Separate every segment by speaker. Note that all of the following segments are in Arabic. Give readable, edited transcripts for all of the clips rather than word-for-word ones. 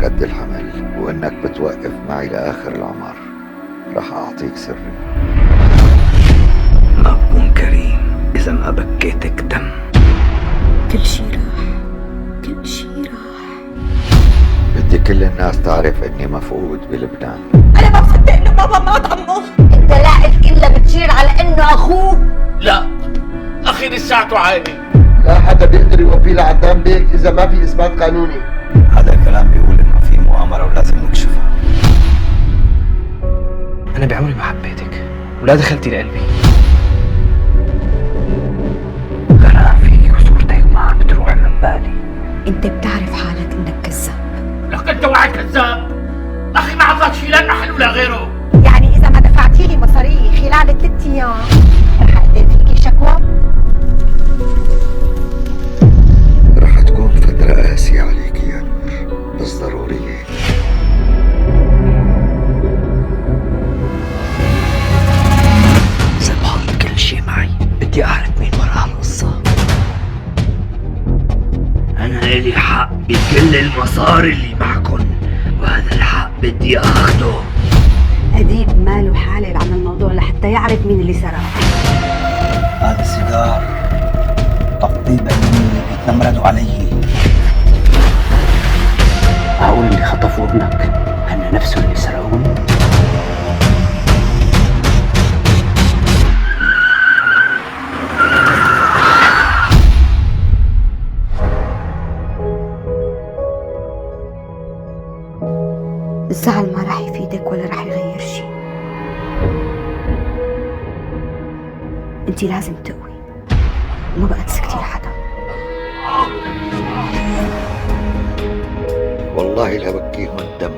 Speaker 1: قد الحمل وإنك بتوقف معي لآخر العمر، رح أعطيك سري.
Speaker 2: ما بكون كريم إذا ما بكيتك دم.
Speaker 3: كل شي راح، كل شي راح.
Speaker 1: بدي كل الناس تعرف إني مفقود بلبنان.
Speaker 3: أنا ما بصدق إنه بابا مات عمو. الدلائل كلها بتشير على إنه أخوه.
Speaker 4: لا، أخي لساته عايش.
Speaker 5: لا حدا بيقدر يوفي لعدنان بيك إذا ما في إثبات قانوني.
Speaker 2: هذا الكلام بيقول إنه في مؤامرة ولازم نكشفها. أنا بعمري ما حبيتك ولا دخلتي لقلبي. غرام فيك وصورتك ما عم بتروح من بالي.
Speaker 3: أنت بتعرف حالك إنك كذاب.
Speaker 4: لك أنت واحد كذاب. أخي ما عطاك شي لا نحن ولا غيره.
Speaker 3: يعني إذا ما دفعتي لي مصاريي خلال 3 أيام رح أقدم فيكي شكوى؟
Speaker 1: رح تكون فترة قاسية عليك يا نور، بس ضرورية.
Speaker 2: زبط كل شي معي، بدي أعرف مين وراء هالقصة. أنا إلي حق بكل المصاري اللي معكن، وهذا الحق بدي أخده.
Speaker 3: أديب ماله حالل عن الموضوع لحتى يعرف مين اللي سرق.
Speaker 2: هذا السيجار تقطيبا من اللي بيتنمردوا علي. هقول اللي خطفوا ابنك هن نفسه اللي سرقوني.
Speaker 3: الزعل ما رح يفيدك ولا رح يغير شي. انتي لازم تقوي وما بقى تسكتي لحدا.
Speaker 1: والله لا بكيهم الدم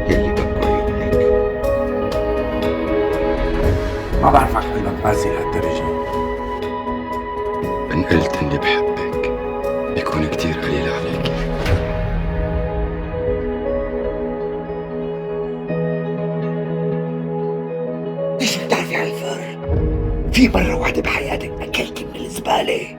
Speaker 1: يلي بكوا عيونك.
Speaker 6: ما بعرفك قلبك قاسي لهالدرجة.
Speaker 7: إن قلت إني بحبك بيكون كتير قليل عليك.
Speaker 2: ليش بتعرفي على الفر؟ في مرة واحدة بحياتك أكلتي من الزبالة؟